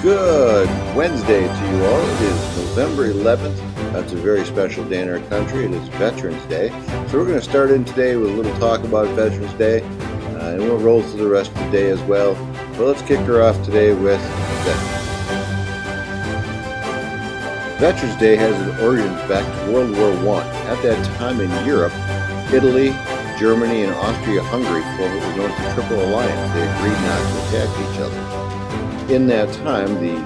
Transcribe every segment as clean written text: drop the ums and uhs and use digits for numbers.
Good Wednesday to you all. It is November 11th. That's a very special day in our country. It is Veterans Day. So we're going to start in today with a little talk about Veterans Day, and we'll roll through the rest of the day as well. But let's kick her off today with Veterans. Veterans Day has its origins back to World War I. At that time in Europe, Italy, Germany, and Austria-Hungary formed what was known as the Triple Alliance. They agreed not to attack each other. In that time, the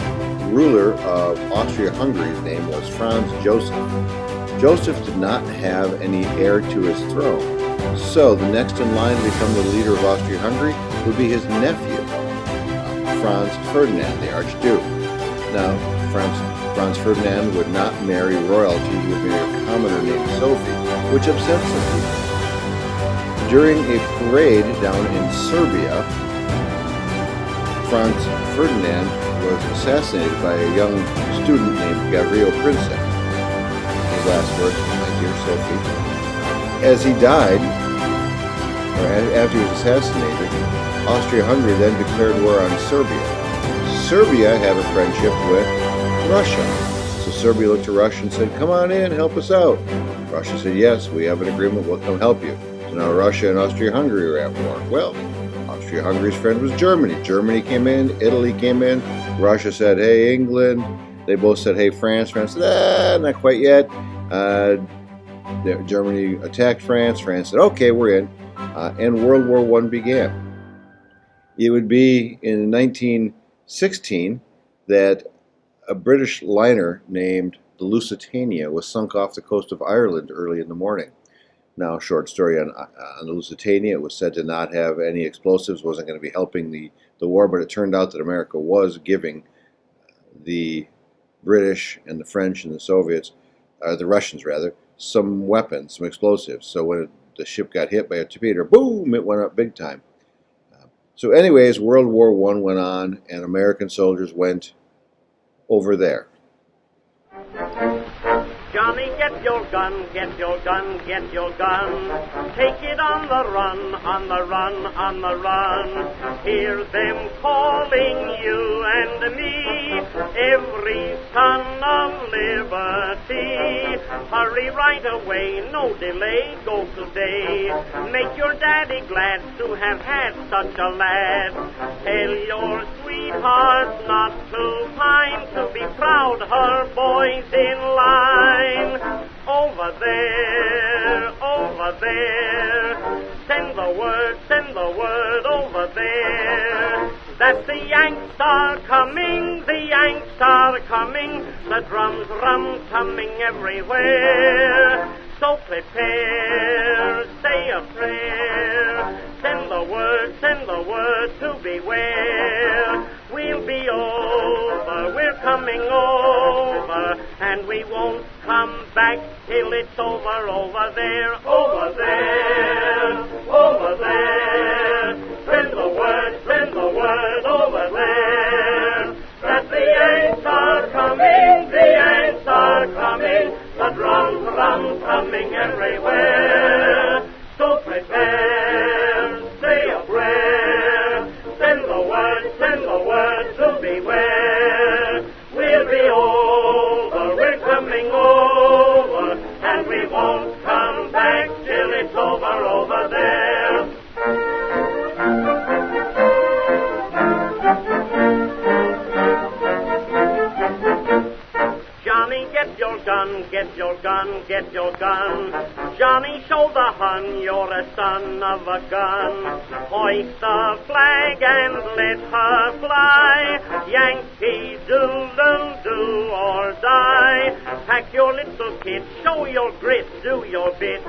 ruler of Austria-Hungary's name was Franz Joseph. Joseph did not have any heir to his throne, so the next in line to become the leader of Austria-Hungary would be his nephew, Franz Ferdinand, the Archduke. Now, Franz Ferdinand would not marry royalty. He would marry a commoner named Sophie, which upset some people. During a parade down in Serbia, Franz Ferdinand was assassinated by a young student named Gavrilo Princip. His last words, "My dear Sophie." As he died, or after he was assassinated, Austria-Hungary then declared war on Serbia. Serbia had a friendship with Russia. So Serbia looked to Russia and said, "Come on in, help us out." Russia said, "Yes, we have an agreement, we'll come help you." So now Russia and Austria-Hungary were at war. Well, Austria-Hungary's friend was Germany. Germany came in, Italy came in, Russia said, "Hey, England." They both said, "Hey, France." France said, "Not quite yet." Germany attacked France. France said, "Okay, we're in." And World War I began. It would be in 1916 that a British liner named the Lusitania was sunk off the coast of Ireland early in the morning. Now, short story on the Lusitania. It was said to not have any explosives, wasn't going to be helping the war, but it turned out that America was giving the British and the French and the Soviets, the Russians rather, some weapons, some explosives. So when the ship got hit by a torpedo, boom, it went up big time. So anyways, World War I went on, and American soldiers went over there. Johnny, get your gun, get your gun, get your gun. Take it on the run, on the run, on the run. Hear them calling you and me, every son of liberty. Hurry right away, no delay, go today. Make your daddy glad to have had such a lad. Tell your sweetheart not to pine, to be proud her boy's in line. Over there, send the word over there, that the Yanks are coming, the Yanks are coming, the drums rum-tumming everywhere. So prepare, say a prayer, send the word to beware. We'll be over, we're coming over, and we won't come back till it's over, over there, over there, over there. Send the word over there, that the Yanks are coming, the Yanks are coming, the drums rum-tumming everywhere. So prepare, say a prayer, send the word to beware. We'll be over, we're coming over, and we won't come back till it's over, over there. Johnny, get your gun, get your gun, get your gun. Johnny, show the Hun you're a son of a gun. Hoist the flag and let her fly. Yankee doodle do or die. Pack your little kit, show your grit, do your bit.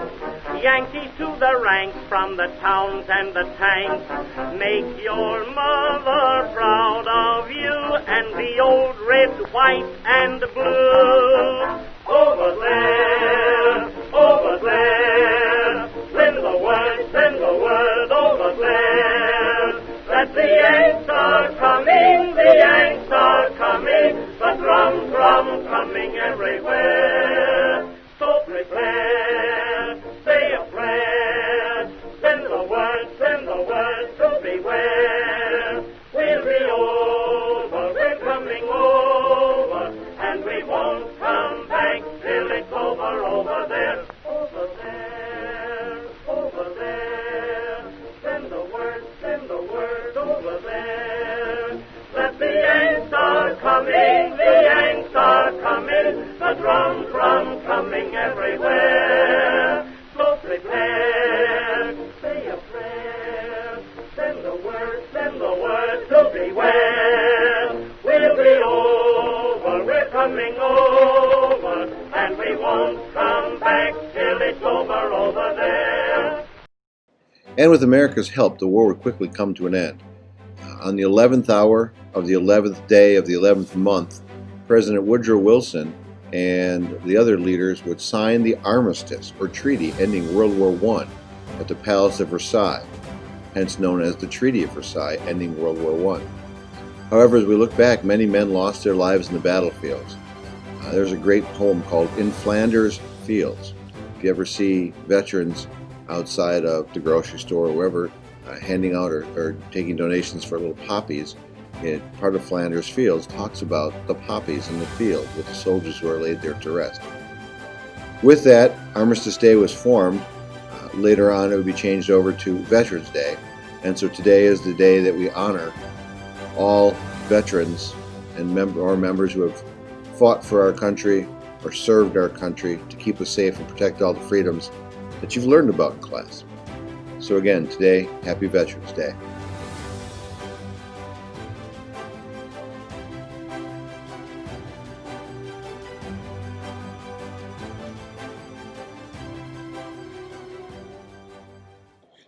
Yankees to the ranks from the towns and the tanks. Make your mother proud of you and the old red, white, and blue. Over there, send the word over there, that the Yanks are coming, the Yanks are coming, the drums rum-tumming everywhere. So prepare, say a prayer, send the word to beware. We'll be over, we're coming And with America's help, the war would quickly come to an end. On the 11th hour of the 11th day of the 11th month, President Woodrow Wilson and the other leaders would sign the armistice or treaty ending World War I at the Palace of Versailles, hence known as the Treaty of Versailles, ending World War I. However, as we look back, many men lost their lives in the battlefields. There's a great poem called In Flanders Fields. If you ever see veterans outside of the grocery store or wherever handing out or taking donations for little poppies, part of Flanders Fields talks about the poppies in the field with the soldiers who are laid there to rest. With that, Armistice Day was formed. Later on, it would be changed over to Veterans Day. And so today is the day that we honor all veterans and members who have fought for our country or served our country to keep us safe and protect all the freedoms that you've learned about in class. So again, today, happy Veterans Day.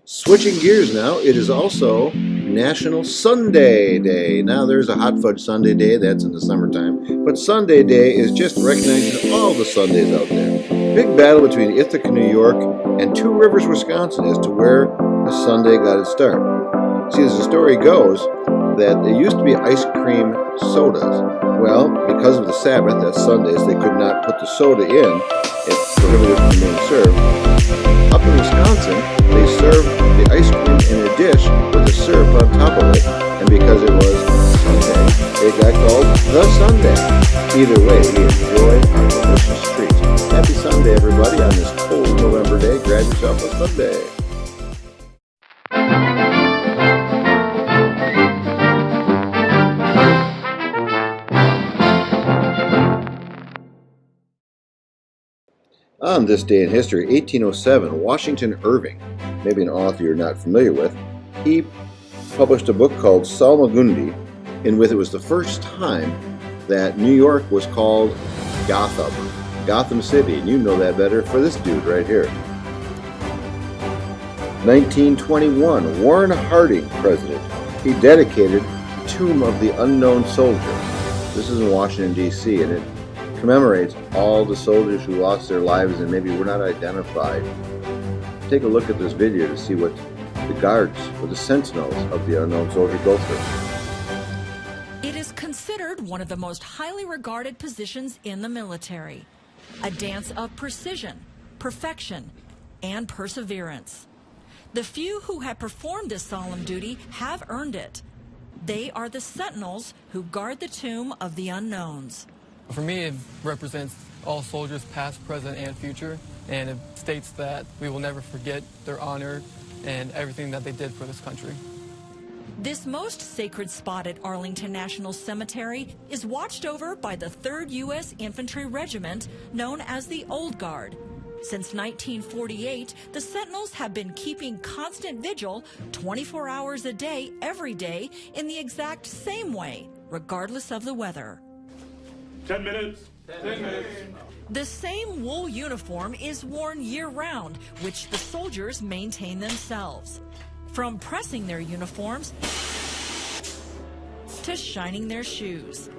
Switching gears now, it is also National Sundae Day. Now there's a hot fudge sundae day, that's in the summertime, but Sundae Day is just recognizing all the Sundays out there. Big battle between Ithaca, New York and Two Rivers, Wisconsin as to where the sundae got its start. See, as the story goes, that there used to be ice cream sodas. Well, because of the Sabbath, that's Sundays, they could not put the soda in. It prohibited from being served. Up in Wisconsin, they served the ice cream in a dish with the syrup on top of it, and because it was Sunday, it got called the Sundae. Either way, we enjoy our delicious treats. Happy Sunday, everybody, on this cold November day. Grab yourself a sundae. On this day in history, 1807, Washington Irving, maybe an author you're not familiar with, he published a book called Salmagundi, in which it was the first time that New York was called Gotham City, and you know that better for this dude right here. 1921, Warren Harding, president, he dedicated the Tomb of the Unknown Soldier. This is in Washington, D.C., and it commemorates all the soldiers who lost their lives and maybe were not identified. Take a look at this video to see what the guards or the sentinels of the unknown soldier go through. It is considered one of the most highly regarded positions in the military. A dance of precision, perfection, and perseverance. The few who have performed this solemn duty have earned it. They are the sentinels who guard the tomb of the unknowns. For me, it represents all soldiers, past, present, and future, and it states that we will never forget their honor and everything that they did for this country. This most sacred spot at Arlington National Cemetery is watched over by the 3rd U.S. Infantry Regiment, known as the Old Guard. Since 1948, the Sentinels have been keeping constant vigil 24 hours a day, every day, in the exact same way, regardless of the weather. 10 minutes. 10 minutes. The same wool uniform is worn year-round, which the soldiers maintain themselves. From pressing their uniforms to shining their shoes.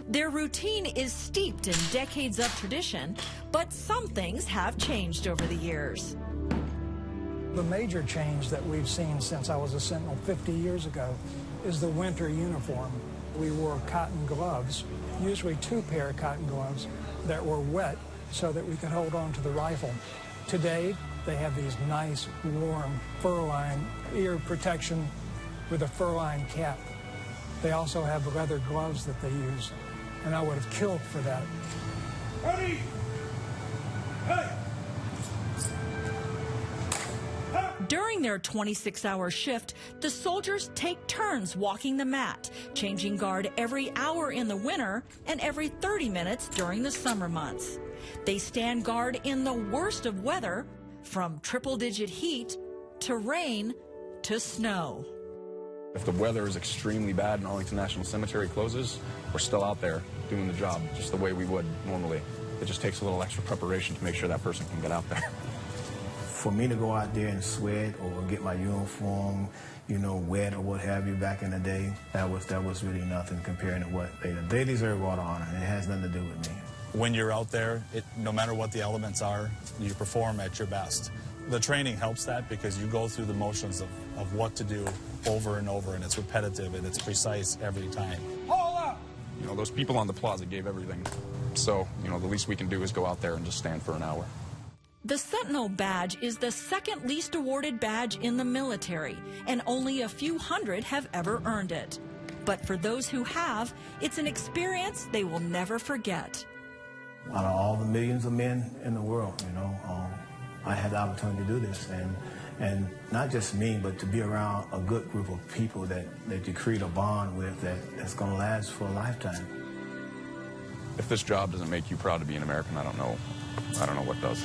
Their routine is steeped in decades of tradition, but some things have changed over the years. The major change that we've seen since I was a Sentinel 50 years ago is the winter uniform. We wore cotton gloves, usually 2 pair of cotton gloves that were wet so that we could hold on to the rifle. Today, they have these nice, warm, fur-lined ear protection with a fur-lined cap. They also have leather gloves that they use, and I would have killed for that. Ready! Hey! During their 26-hour shift, the soldiers take turns walking the mat, changing guard every hour in the winter and every 30 minutes during the summer months. They stand guard in the worst of weather, from triple-digit heat to rain to snow. If the weather is extremely bad and Arlington National Cemetery closes, we're still out there doing the job just the way we would normally. It just takes a little extra preparation to make sure that person can get out there. For me to go out there and sweat or get my uniform, wet or what have you back in the day, that was really nothing compared to what they deserve all the honor, and it has nothing to do with me. When you're out there, no matter what the elements are, you perform at your best. The training helps that because you go through the motions of what to do over and over, and it's repetitive and it's precise every time. Those people on the plaza gave everything. So, the least we can do is go out there and just stand for an hour. The Sentinel badge is the second least awarded badge in the military, and only a few hundred have ever earned it. But for those who have, it's an experience they will never forget. Out of all the millions of men in the world, I had the opportunity to do this, and not just me, but to be around a good group of people that you create a bond with that's going to last for a lifetime. If this job doesn't make you proud to be an American, I don't know what does.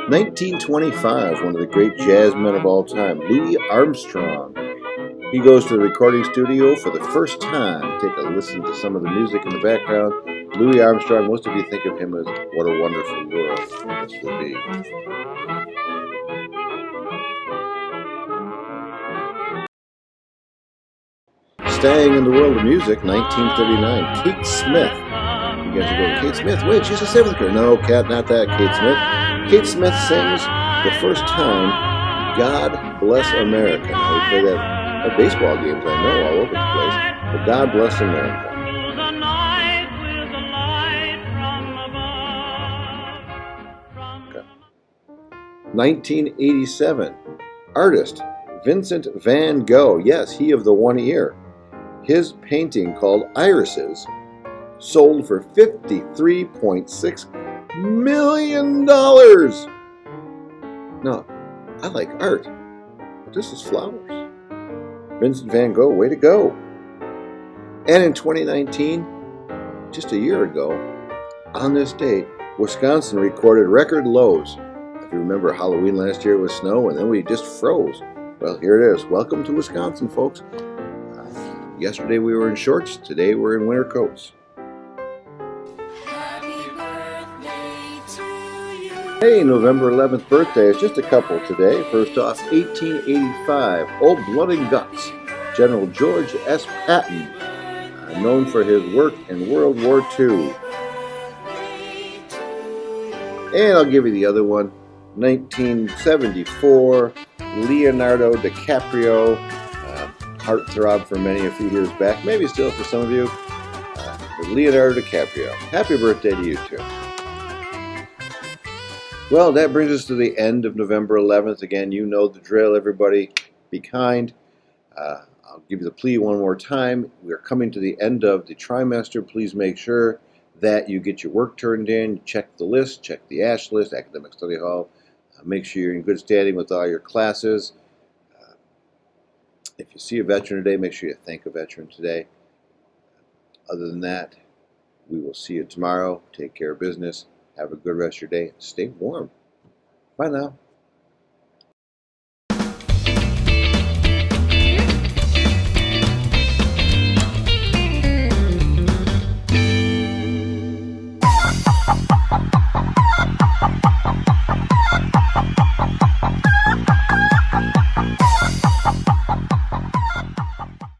(1925), one of the great jazz men of all time, Louis Armstrong. He goes to the recording studio for the first time. Take a listen to some of the music in the background. Louis Armstrong, most of you think of him as What a Wonderful World this would be. Staying in the world of music, 1939, Kate Smith. You guys are going, Kate Smith? Wait, she's a seventh grader. No, Kat, not that Kate Smith. Kate Smith sings the first time, God Bless America. Now, we play that at baseball games, I know, all over the place. But God Bless America. 1987, artist Vincent van Gogh. Yes, he of the one ear. His painting called Irises sold for $53.6 million. Now, I like art, but this is flowers. Vincent van Gogh, way to go. And in 2019, just a year ago, on this date, Wisconsin recorded record lows. If you remember Halloween last year with snow, and then we just froze. Well, here it is. Welcome to Wisconsin, folks. Yesterday we were in shorts. Today we're in winter coats. Hey, November 11th birthday is just a couple today. First off, 1885, Old Blood and Guts, General George S. Patton, known for his work in World War II. And I'll give you the other one, 1974, Leonardo DiCaprio, heartthrob for many a few years back, maybe still for some of you, but Leonardo DiCaprio. Happy birthday to you too. Well, that brings us to the end of November 11th. Again, you know the drill, everybody. Be kind. I'll give you the plea one more time. We are coming to the end of the trimester. Please make sure that you get your work turned in. Check the list, check the ASH list, Academic Study Hall. Make sure you're in good standing with all your classes. If you see a veteran today, make sure you thank a veteran today. Other than that, we will see you tomorrow. Take care of business. Have a good rest of your day. Stay warm. Bye now.